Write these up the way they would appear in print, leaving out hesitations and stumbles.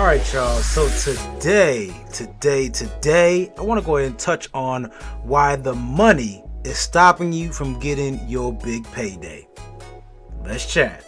right, y'all. So today, I want to go ahead and touch on why the money is stopping you from getting your big payday. Let's chat.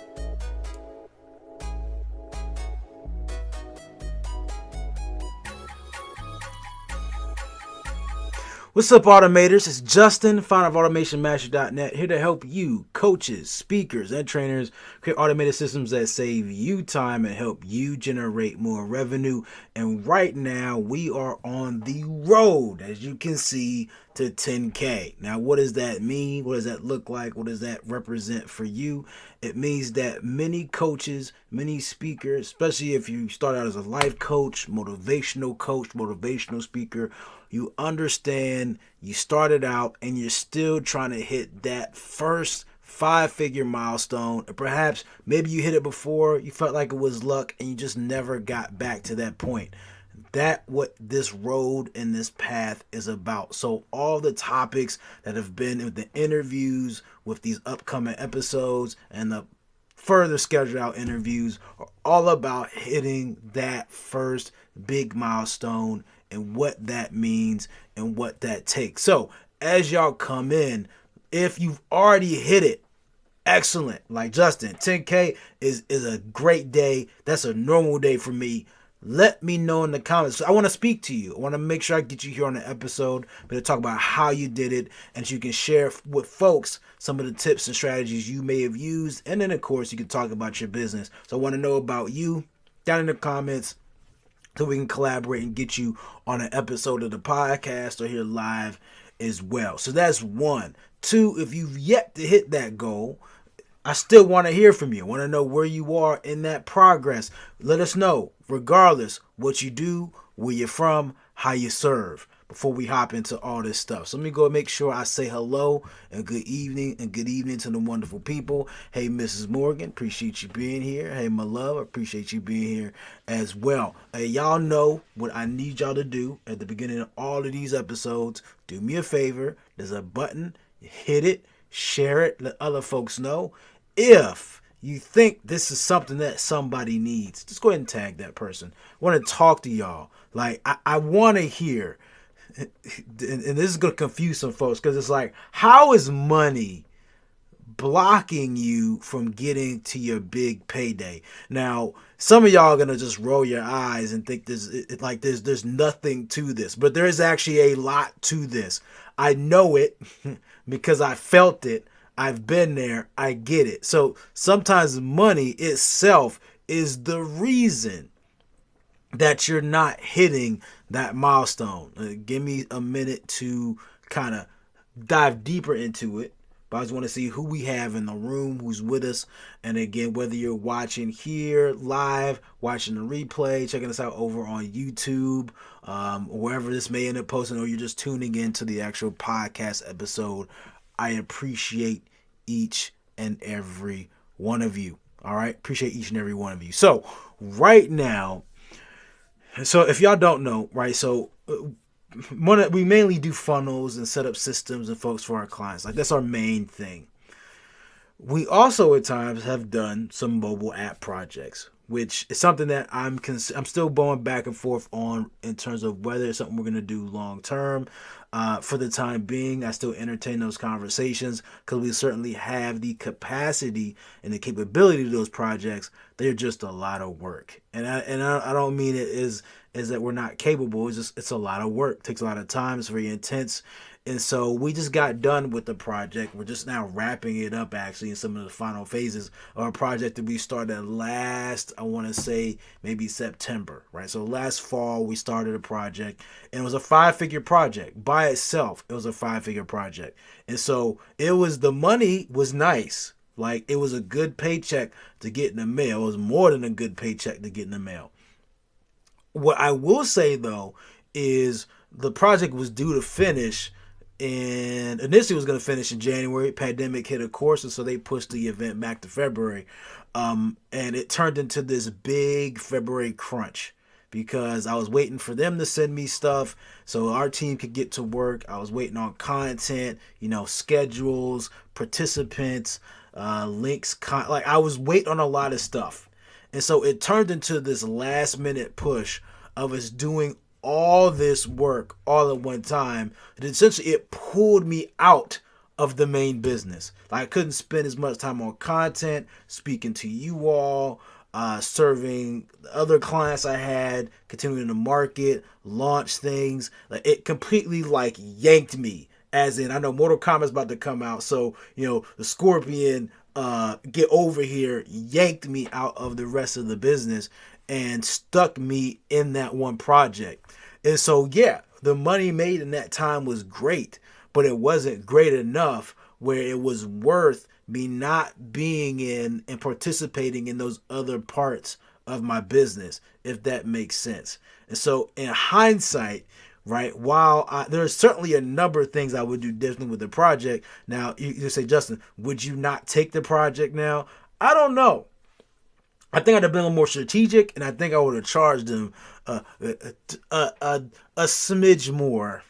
What's up, automators? It's Justin, founder of AutomationMaster.net, here to help you, coaches, speakers, and trainers create automated systems that save you time and help you generate more revenue. And right now, we are on the road, as you can see, to 10K. Now, what does that mean? What does that look like? What does that represent for you? It means that many coaches, many speakers, especially if you start out as a life coach, motivational speaker, you understand you started out and you're still trying to hit that first 5-figure milestone. Or perhaps maybe you hit it before, you felt like it was luck and you just never got back to that point. That's what this road and this path is about. So all the topics that have been in the interviews with these upcoming episodes and the further scheduled out interviews are all about hitting that first big milestone and what that means and what that takes. So as y'all come in, if you've already hit it, excellent. Like Justin, 10K is a great day. That's a normal day for me. Let me know in the comments. I want to speak to you. I want to make sure I get you here on the episode. I'm going to talk about how you did it and so you can share with folks some of the tips and strategies you may have used. And then, of course, you can talk about your business. So I want to know about you down in the comments so we can collaborate and get you on an episode of the podcast or here live as well. So that's one. Two, if you've yet to hit that goal, I still want to hear from you. I want to know where you are in that progress. Let us know, regardless, what you do, where you're from, how you serve, before we hop into all this stuff. So let me go and make sure I say hello and good evening to the wonderful people. Hey, Mrs. Morgan, appreciate you being here. Hey, my love, appreciate you being here as well. Hey, y'all know what I need y'all to do at the beginning of all of these episodes. Do me a favor. There's a button. Hit it. Share it. Let other folks know. If you think this is something that somebody needs, just go ahead and tag that person. I want to talk to y'all. Like, I want to hear, and this is going to confuse some folks because it's like, how is money blocking you from getting to your big payday? Now, some of y'all are going to just roll your eyes and think there's nothing to this, but there is actually a lot to this. I know it because I felt it. I've been there. I get it. So sometimes money itself is the reason that you're not hitting that milestone. Give me a minute to kind of dive deeper into it. But I just want to see who we have in the room, who's with us. And again, whether you're watching here live, watching the replay, checking us out over on YouTube, wherever this may end up posting, or you're just tuning in to the actual podcast episode, I appreciate each and every one of you. All right. Appreciate each and every one of you. So right now, so if y'all don't know, right. So we mainly do funnels and set up systems and folks for our clients. Like that's our main thing. We also at times have done some mobile app projects, which is something that I'm still going back and forth on in terms of whether it's something we're going to do long term. For the time being, I still entertain those conversations because we certainly have the capacity and the capability to those projects. They're just a lot of work, and I don't mean it is that we're not capable. It's a lot of work. It takes a lot of time. It's very intense. And so we just got done with the project. We're just now wrapping it up actually in some of the final phases of a project that we started last, I want to say maybe September, right? So last fall we started a project and it was a 5-figure project by itself. It was a 5-figure project. And so the money was nice. Like it was a good paycheck to get in the mail. It was more than a good paycheck to get in the mail. What I will say though is the project was due to finish, and initially was going to finish in January. Pandemic hit, of course, and so they pushed the event back to February. And it turned into this big February crunch because I was waiting for them to send me stuff so our team could get to work. I was waiting on content, schedules, participants, links. I was waiting on a lot of stuff. And so it turned into this last minute push of us doing all this work all at one time. And essentially it pulled me out of the main business. Like I couldn't spend as much time on content, speaking to you all, serving other clients I had, continuing to market, launch things. Like it completely like yanked me. As in, I know Mortal Kombat's about to come out, so the Scorpion get over here yanked me out of the rest of the business and stuck me in that one project. And so yeah, the money made in that time was great, but it wasn't great enough where it was worth me not being in and participating in those other parts of my business, if that makes sense. And so in hindsight, right, while there's certainly a number of things I would do differently with the project. Now, you say, Justin, would you not take the project now? I don't know. I think I'd have been a little more strategic, and I think I would have charged them a smidge more,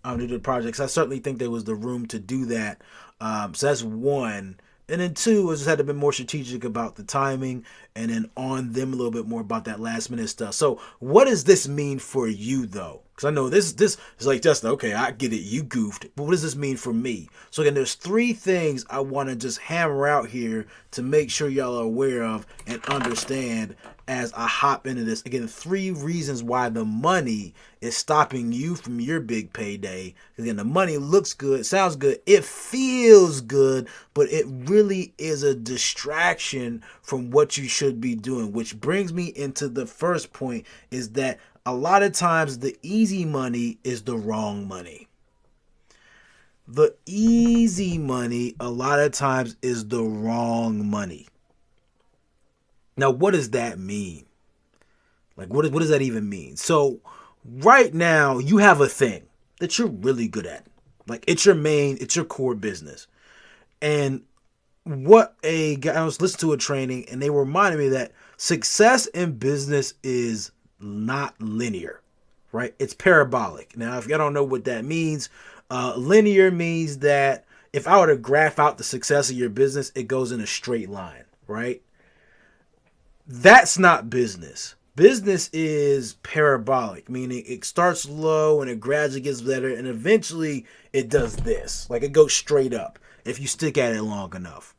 to do the projects. I certainly think there was the room to do that. So that's one. And then two, I just had to be more strategic about the timing, and then on them a little bit more about that last minute stuff. So what does this mean for you though? Because I know this is like, Justin, okay, I get it, you goofed, but what does this mean for me? So again, there's three things I want to just hammer out here to make sure y'all are aware of and understand as I hop into this. Again, three reasons why the money is stopping you from your big payday. Again, the money looks good, sounds good, it feels good, but it really is a distraction from what you should be doing. Which brings me into the first point, is that a lot of times the easy money is the wrong money. The easy money a lot of times is the wrong money. Now, what does that mean? Like, what does that even mean? So, right now, you have a thing that you're really good at. Like, it's your core business. And what I was listening to a training, and they reminded me that success in business is not linear, right? It's parabolic. Now, if y'all don't know what that means, linear means that if I were to graph out the success of your business, it goes in a straight line, right? That's not business. Business is parabolic, meaning it starts low and it gradually gets better, and eventually it does this. Like it goes straight up if you stick at it long enough.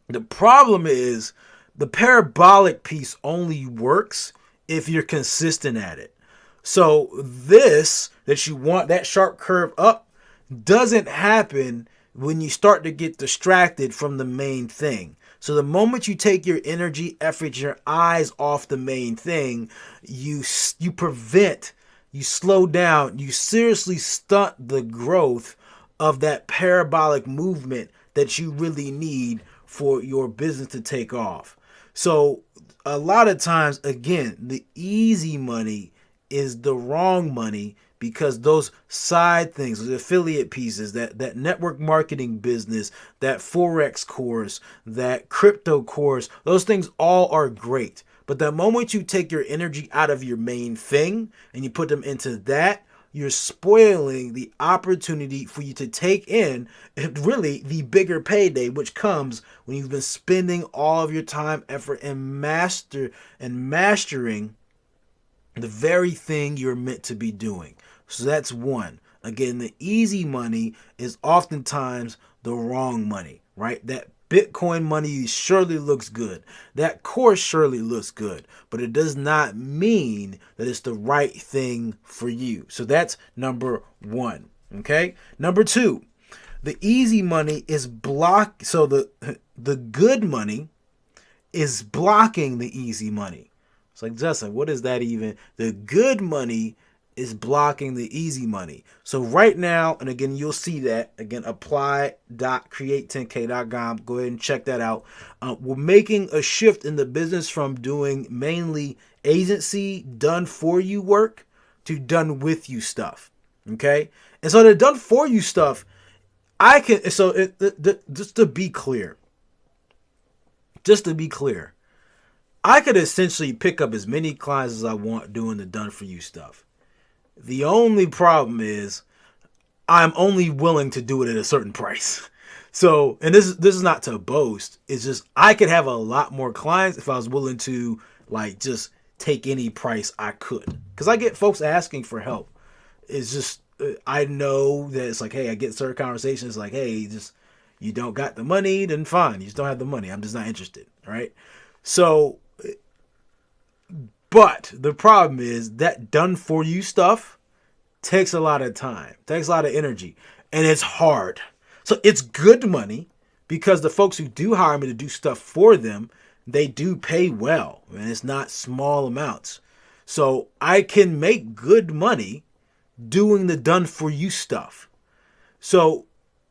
The problem is the parabolic piece only works if you're consistent at it. So this, that you want that sharp curve up, doesn't happen when you start to get distracted from the main thing. So the moment you take your energy, effort, your eyes off the main thing, you slow down, you seriously stunt the growth of that parabolic movement that you really need for your business to take off. So a lot of times, again, the easy money is the wrong money, because those side things, those affiliate pieces, that network marketing business, that Forex course, that crypto course, those things all are great. But the moment you take your energy out of your main thing and you put them into that, you're spoiling the opportunity for you to take in really the bigger payday, which comes when you've been spending all of your time, effort, and mastering the very thing you're meant to be doing. So that's one. Again, the easy money is oftentimes the wrong money, right? That Bitcoin money surely looks good. That course surely looks good, but it does not mean that it's the right thing for you. So that's number one. Okay. Number two, the easy money is so the good money is blocking the easy money. It's like, Justin, what is that even? The good money is blocking the easy money. So right now, and again, you'll see that, again, apply.create10k.com. Go ahead and check that out. We're making a shift in the business from doing mainly agency done for you work to done with you stuff. Okay. And so the done for you stuff, just to be clear, I could essentially pick up as many clients as I want doing the done for you stuff. The only problem is I'm only willing to do it at a certain price. So, and this is not to boast. It's just I could have a lot more clients if I was willing to like just take any price I could. Because I get folks asking for help. It's just I know that it's like, hey, I get certain conversations like, hey, just you don't got the money, then fine, you just don't have the money. I'm just not interested, right? So, but the problem is that done for you stuff takes a lot of time, takes a lot of energy, and it's hard. So it's good money because the folks who do hire me to do stuff for them, they do pay well, and it's not small amounts. So I can make good money doing the done for you stuff. So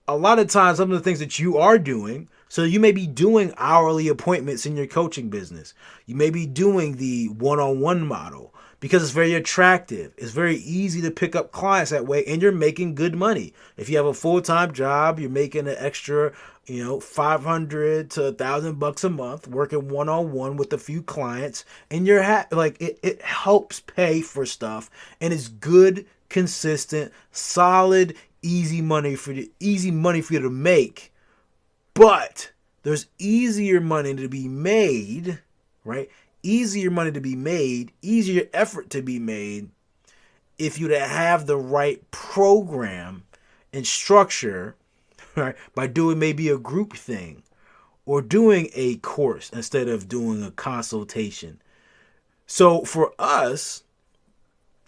a lot of times, some of the things that you are doing, so you may be doing hourly appointments in your coaching business. You may be doing the one-on-one model because it's very attractive. It's very easy to pick up clients that way, and you're making good money. If you have a full-time job, you're making an extra, $500 to $1,000 a month working one-on-one with a few clients, and you're like it helps pay for stuff, and it's good, consistent, solid, easy money for you to make. But there's easier money to be made, right? Easier money to be made, easier effort to be made if you to have the right program and structure, right? By doing maybe a group thing or doing a course instead of doing a consultation. So for us,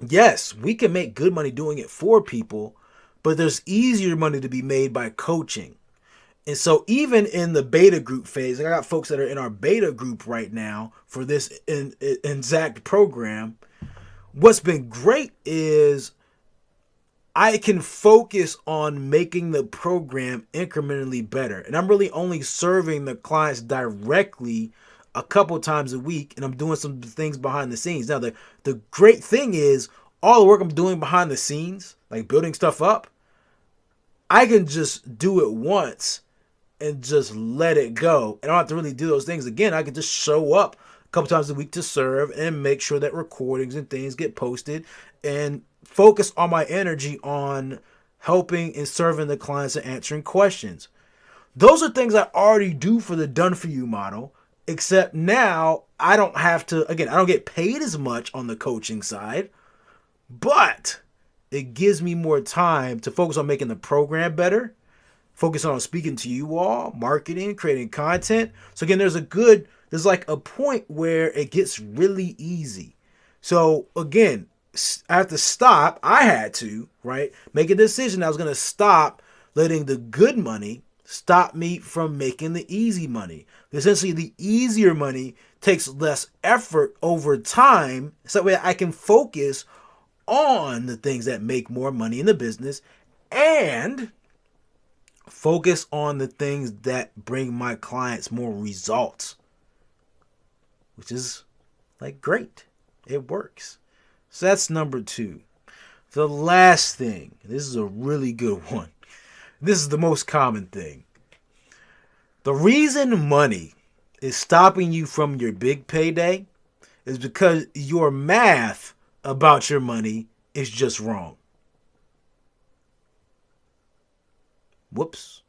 yes, we can make good money doing it for people, but there's easier money to be made by coaching. And so even in the beta group phase, I got folks that are in our beta group right now for this exact program. What's been great is I can focus on making the program incrementally better. And I'm really only serving the clients directly a couple times a week, and I'm doing some things behind the scenes. Now, the great thing is all the work I'm doing behind the scenes, like building stuff up, I can just do it once and just let it go. And I don't have to really do those things again. I can just show up a couple times a week to serve and make sure that recordings and things get posted and focus all my energy on helping and serving the clients and answering questions. Those are things I already do for the done for you model, except now I don't have to, again, I don't get paid as much on the coaching side, but it gives me more time to focus on making the program better, focus on speaking to you all, marketing, creating content. So again, there's like a point where it gets really easy. So again, I had to, right, make a decision. I was going to stop letting the good money stop me from making the easy money. Essentially, the easier money takes less effort over time, so that way I can focus on the things that make more money in the business and focus on the things that bring my clients more results, which is like great. It works. So that's number 2. The last thing, this is a really good one. This is the most common thing. The reason money is stopping you from your big payday is because your math about your money is just wrong. Whoops.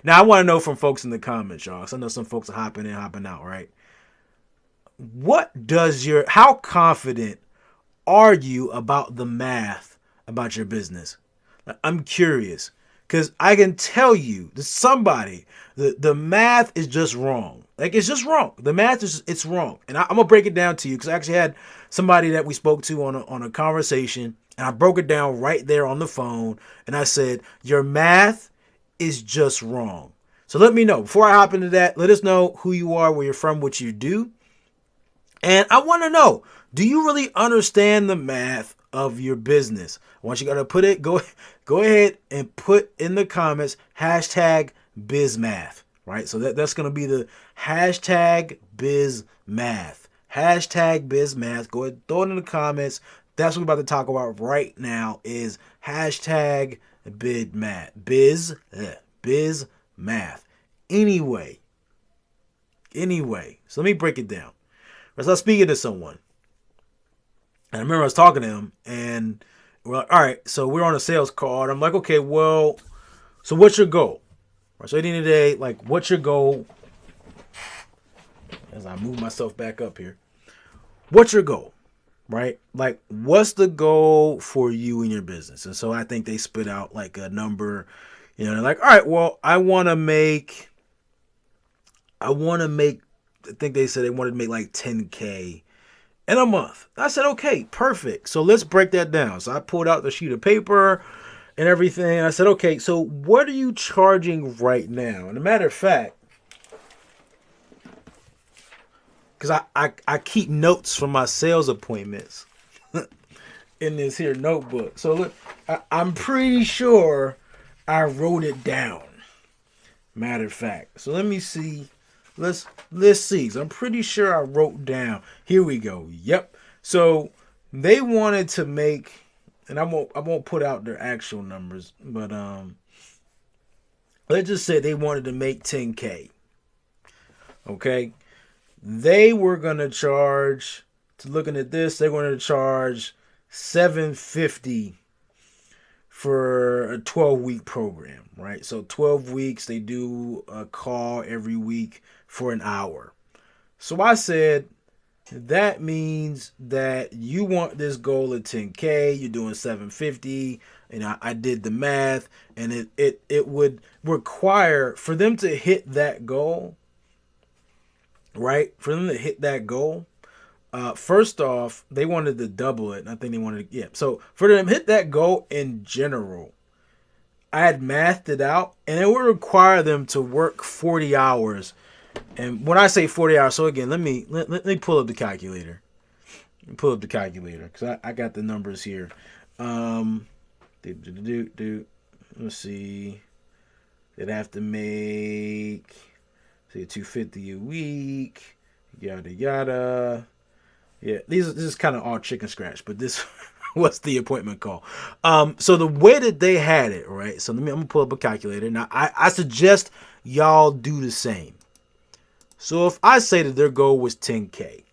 Now, I want to know from folks in the comments, y'all, because I know some folks are hopping in, hopping out, right? How confident are you about the math about your business? I'm curious, because I can tell you that somebody, the math is just wrong. Like, it's just wrong. The math it's wrong. And I'm going to break it down to you, because I actually had somebody that we spoke to on a conversation, and I broke it down right there on the phone, and I said, your math is just wrong. So let me know. Before I hop into that, let us know who you are, where you're from, what you do. And I want to know, do you really understand the math of your business? Once you got to go ahead and put in the comments #BizMath, right? So that's going to be the #BizMath. #BizMath. Go ahead, throw it in the comments. That's what we're about to talk about right now is #BizMath. BizMath. Anyway, so let me break it down. I was speaking to someone, and I remember I was talking to him, and we're like, all right, so we're on a sales call, and I'm like, okay, well, So what's your goal? So at the end of the day, like, what's your goal? As I move myself back up here, what's your goal? Right? Like, what's the goal for you in your business? And so I think they spit out like a number, they're like, all right, well, I think they said they wanted to make like 10K in a month. I said, okay, perfect. So let's break that down. So I pulled out the sheet of paper and everything. I said, okay, so what are you charging right now? And a matter of fact, because I keep notes from my sales appointments in this here notebook. So look, I'm pretty sure I wrote it down. Matter of fact. So let me see. Let's see. So I'm pretty sure I wrote down. Here we go. Yep. So they wanted to make, and I won't put out their actual numbers, but let's just say they wanted to make 10K. Okay. They were gonna charge, looking at this, they're gonna charge $750 for a 12-week program, right? So 12 weeks, they do a call every week for an hour. So I said, that means that you want this goal of 10K, you're doing 750, and I did the math, and it would require, for them to hit that goal, right? For them to hit that goal, first off, they wanted to double it. I think they wanted to, yeah. So for them to hit that goal in general, I had mathed it out, and it would require them to work 40 hours. And when I say 40 hours, so again, let me pull up the calculator. Because I got the numbers here. Let's see. They'd have to make, say, $250 a week, yada yada. Yeah, this is kind of all chicken scratch, but this was the appointment call. So the way that they had it, right? So I'm gonna pull up a calculator. Now I suggest y'all do the same. So if I say that their goal was 10K,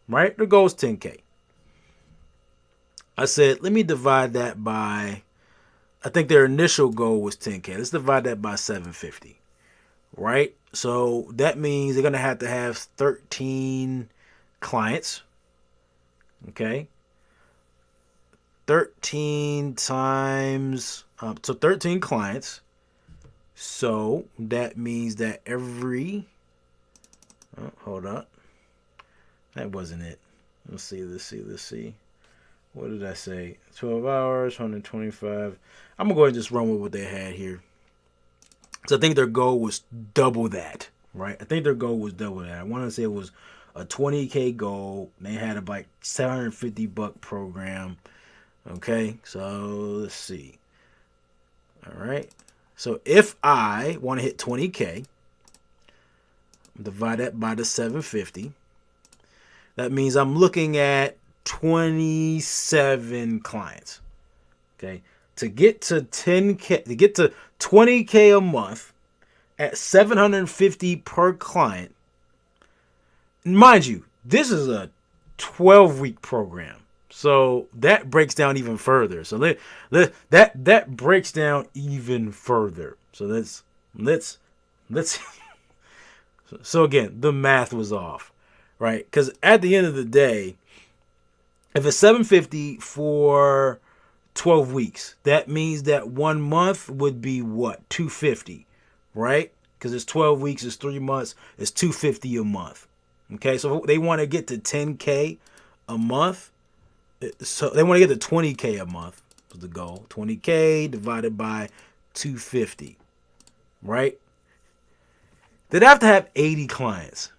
right? Their goal is 10K. I said, let me divide that by, I think their initial goal was 10K. Let's divide that by 750, right? So that means they're going to have 13 clients, okay? 13 times, so 13 clients. So that means that every, hold up. That wasn't it. Let's see. What did I say? 12 hours, 125. I'm going to go ahead and just run with what they had here. So I think their goal was double that, right? I think their goal was double that. I want to say it was a 20K goal. They had a like $750 program. Okay, so let's see. All right. So if I want to hit 20K, divide that by the 750. That means I'm looking at 27 clients. Okay. To get to 10K, to get to 20K a month at 750 per client. Mind you, this is a 12-week program. So that breaks down even further. So that breaks down even further. So let's so again, the math was off, right? Because at the end of the day, if it's 750 for 12 weeks, that means that 1 month would be what? 250, right? Because it's 12 weeks, it's 3 months, it's 250 a month. Okay, so they want to get to 10K a month. So they want to get to 20K a month was the goal. 20K divided by 250, right? They'd have to have 80 clients.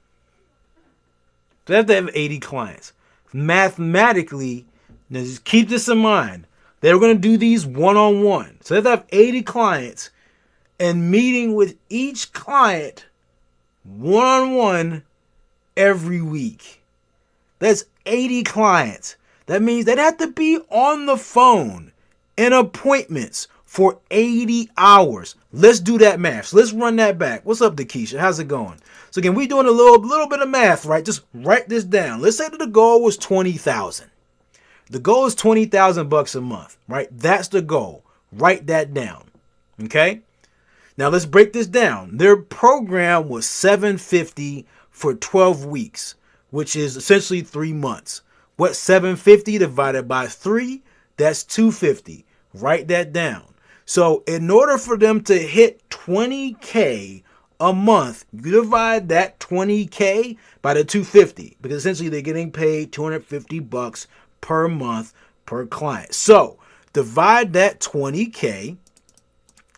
They have to have 80 clients. Mathematically, now just keep this in mind. They're going to do these one-on-one. So they have to have 80 clients and meeting with each client one-on-one every week. That's 80 clients. That means they'd have to be on the phone in appointments for 80 hours. Let's do that math. So let's run that back. What's up, Dakisha? How's it going? So again, we're doing a little bit of math, right? Just write this down. Let's say that the goal was 20,000. The goal is $20,000 a month, right? That's the goal. Write that down. Okay. Now let's break this down. Their program was $750 for 12 weeks, which is essentially 3 months. What's 750 divided by 3? That's 250. Write that down. So in order for them to hit 20K a month, you divide that 20K by the 250, because essentially they're getting paid $250 per month per client. So divide that 20K,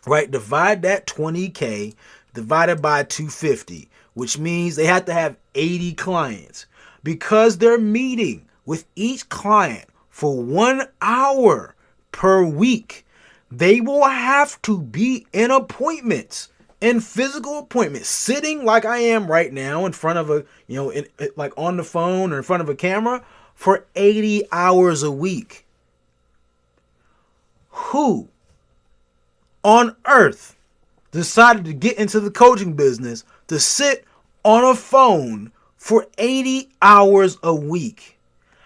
right? Divide that 20K divided by 250, which means they have to have 80 clients. Because they're meeting with each client for 1 hour per week, they will have to be in appointments, in physical appointments, sitting like I am right now in front of like on the phone or in front of a camera for 80 hours a week. Who on earth decided to get into the coaching business to sit on a phone for 80 hours a week?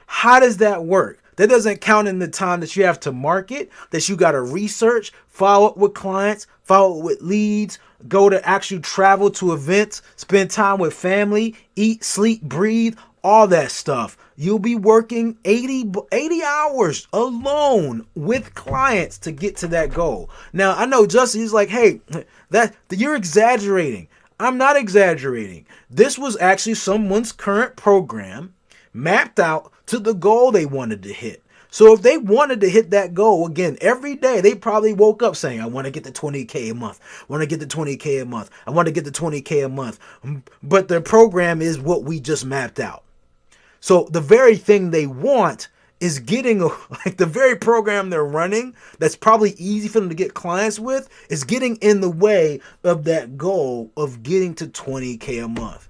How does that work? That doesn't count in the time that you have to market, that you got to research, follow up with clients, follow up with leads, go to actually travel to events, spend time with family, eat, sleep, breathe, all that stuff. You'll be working 80 hours alone with clients to get to that goal. Now, I know Justin is like, hey, that you're exaggerating. I'm not exaggerating. This was actually someone's current program mapped out to the goal they wanted to hit. So if they wanted to hit that goal, again, every day, they probably woke up saying, I want to get to 20K a month. I want to get to 20K a month. I want to get to 20K a month. But their program is what we just mapped out. So the very thing they want is getting, like the very program they're running that's probably easy for them to get clients with, is getting in the way of that goal of getting to 20K a month.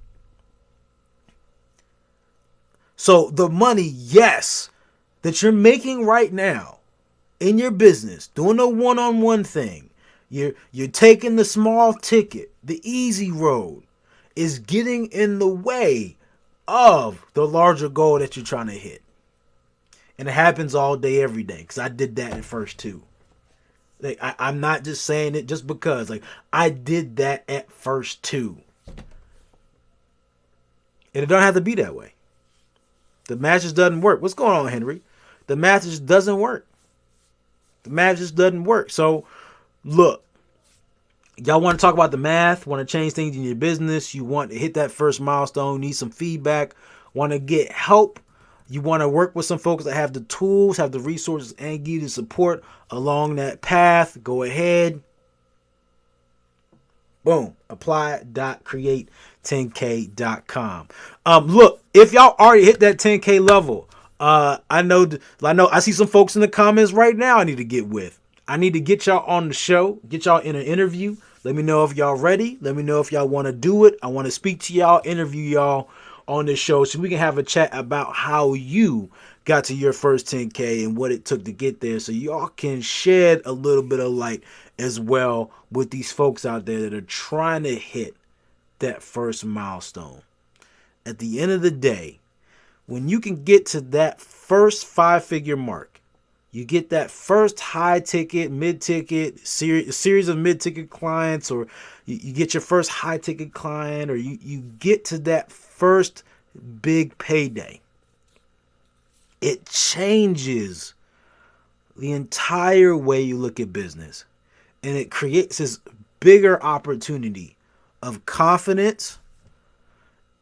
So the money, yes, that you're making right now in your business, doing a one-on-one thing, you're taking the small ticket, the easy road, is getting in the way of the larger goal that you're trying to hit. And it happens all day, every day, because I did that at first too. Like, I'm not just saying it just because. Like, I did that at first too. And it don't have to be that way. The math just doesn't work. What's going on, Henry? The math just doesn't work. The math just doesn't work. So, look, y'all want to talk about the math, want to change things in your business, you want to hit that first milestone, need some feedback, want to get help, you want to work with some folks that have the tools, have the resources, and give you the support along that path, go ahead. Boom. Apply.create10k.com. Look, if y'all already hit that 10K level, I know I see some folks in the comments right now I need to get with. I need to get y'all on the show, get y'all in an interview. Let me know if y'all ready. Let me know if y'all want to do it. I want to speak to y'all, interview y'all on this show so we can have a chat about how you got to your first 10K and what it took to get there, so y'all can shed a little bit of light as well with these folks out there that are trying to hit that first milestone. At the end of the day, when you can get to that first 5-figure mark, you get that first high ticket, mid ticket, series of mid ticket clients, or you get your first high ticket client, or you get to that first big payday, it changes the entire way you look at business. And it creates this bigger opportunity of confidence.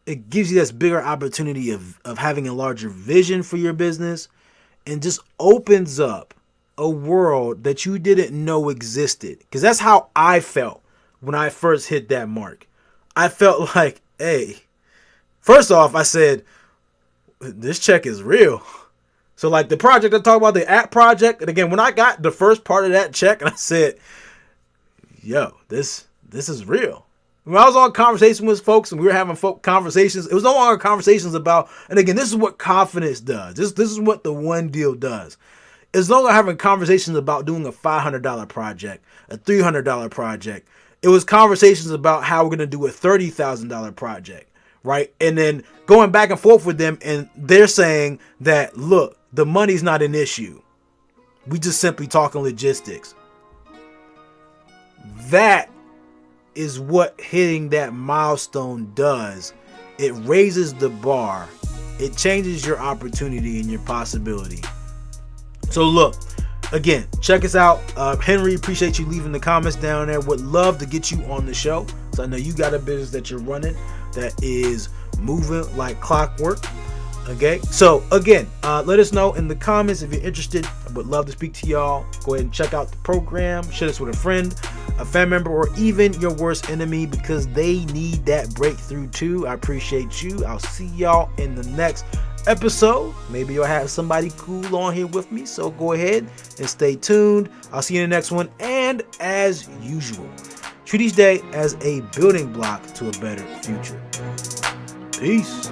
It gives you this bigger opportunity of having a larger vision for your business, and just opens up a world that you didn't know existed. Because that's how I felt when I first hit that mark. I felt like, hey, first off, I said, this check is real. So like the project I talk about, the app project, and again, when I got the first part of that check, and I said, yo, this is real. When I was on conversation with folks and we were having conversations, it was no longer conversations about, and again, this is what confidence does. This is what the one deal does. It's no longer having conversations about doing a $500 project, a $300 project. It was conversations about how we're going to do a $30,000 project, right? And then going back and forth with them, and they're saying that, look, the money's not an issue. We just simply talking logistics. That is what hitting that milestone does. It raises the bar. It changes your opportunity and your possibility. So look, again, check us out. Henry, appreciate you leaving the comments down there. Would love to get you on the show. So I know you got a business that you're running that is moving like clockwork. Okay, so again, let us know in the comments if you're interested. I would love to speak to y'all. Go ahead and check out the program. Share this with a friend, a family member, or even your worst enemy, because they need that breakthrough too. I appreciate you. I'll see y'all in the next episode. Maybe you'll have somebody cool on here with me, so go ahead and stay tuned. I'll see you in the next one. And as usual, treat each day as a building block to a better future. Peace.